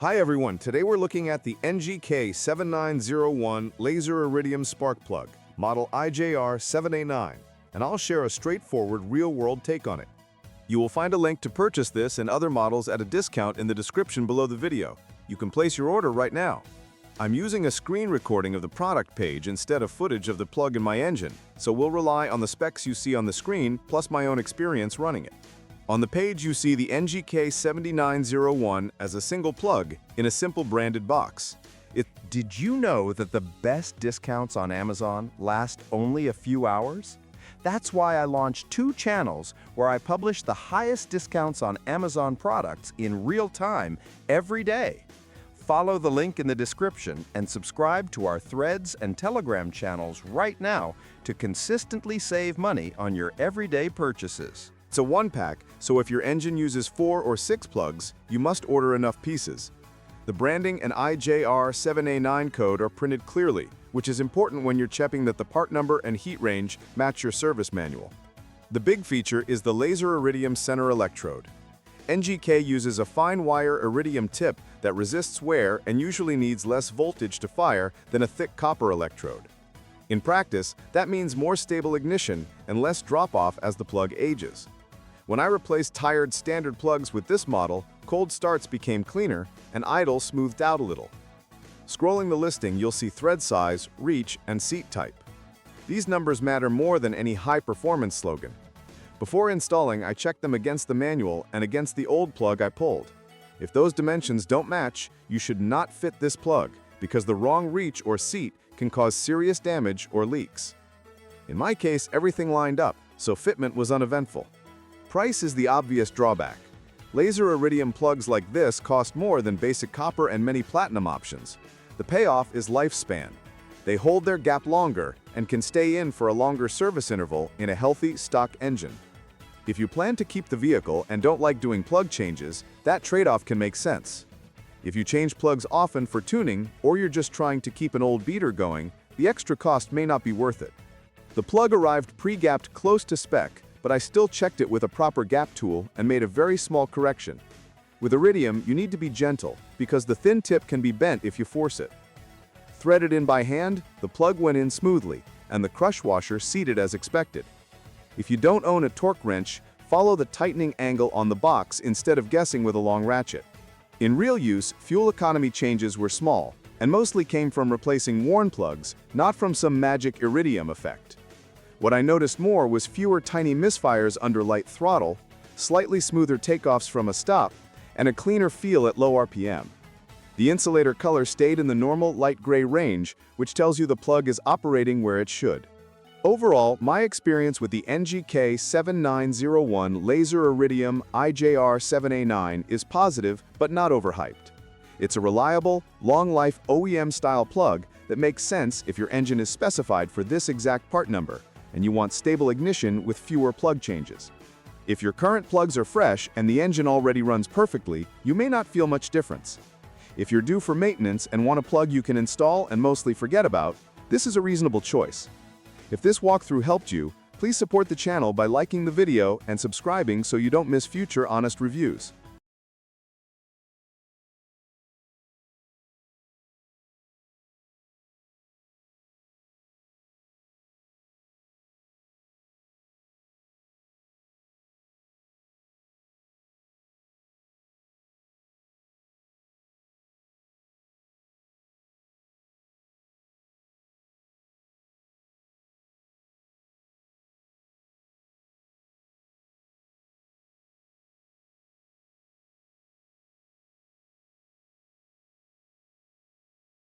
Hi everyone, today we're looking at the NGK7901 Laser Iridium Spark Plug, model IJR7A9, and I'll share a straightforward real-world take on it. You will find a link to purchase this and other models at a discount in the description below the video. You can place your order right now. I'm using a screen recording of the product page instead of footage of the plug in my engine, so we'll rely on the specs you see on the screen plus my own experience running it. On the page, you see the NGK7901 as a single plug in a simple branded box. Did you know that the best discounts on Amazon last only a few hours? That's why I launched 2 channels where I publish the highest discounts on Amazon products in real time every day. Follow the link in the description and subscribe to our Threads and Telegram channels right now to consistently save money on your everyday purchases. It's a one-pack, so if your engine uses 4 or 6 plugs, you must order enough pieces. The branding and IJR7A9 code are printed clearly, which is important when you're checking that the part number and heat range match your service manual. The big feature is the laser iridium center electrode. NGK uses a fine wire iridium tip that resists wear and usually needs less voltage to fire than a thick copper electrode. In practice, that means more stable ignition and less drop-off as the plug ages. When I replaced tired standard plugs with this model, cold starts became cleaner and idle smoothed out a little. Scrolling the listing, you'll see thread size, reach, and seat type. These numbers matter more than any high-performance slogan. Before installing, I checked them against the manual and against the old plug I pulled. If those dimensions don't match, you should not fit this plug because the wrong reach or seat can cause serious damage or leaks. In my case, everything lined up, so fitment was uneventful. Price is the obvious drawback. Laser iridium plugs like this cost more than basic copper and many platinum options. The payoff is lifespan. They hold their gap longer and can stay in for a longer service interval in a healthy stock engine. If you plan to keep the vehicle and don't like doing plug changes, that trade-off can make sense. If you change plugs often for tuning, or you're just trying to keep an old beater going, the extra cost may not be worth it. The plug arrived pre-gapped close to spec, but I still checked it with a proper gap tool and made a very small correction. With Iridium, you need to be gentle, because the thin tip can be bent if you force it. Threaded in by hand, the plug went in smoothly, and the crush washer seated as expected. If you don't own a torque wrench, follow the tightening angle on the box instead of guessing with a long ratchet. In real use, fuel economy changes were small, and mostly came from replacing worn plugs, not from some magic Iridium effect. What I noticed more was fewer tiny misfires under light throttle, slightly smoother takeoffs from a stop, and a cleaner feel at low RPM. The insulator color stayed in the normal light gray range, which tells you the plug is operating where it should. Overall, my experience with the NGK7901 Laser Iridium IJR7A9 is positive but not overhyped. It's a reliable, long-life OEM-style plug that makes sense if your engine is specified for this exact part number, and you want stable ignition with fewer plug changes. If your current plugs are fresh and the engine already runs perfectly, you may not feel much difference. If you're due for maintenance and want a plug you can install and mostly forget about, this is a reasonable choice. If this walkthrough helped you, please support the channel by liking the video and subscribing so you don't miss future honest reviews.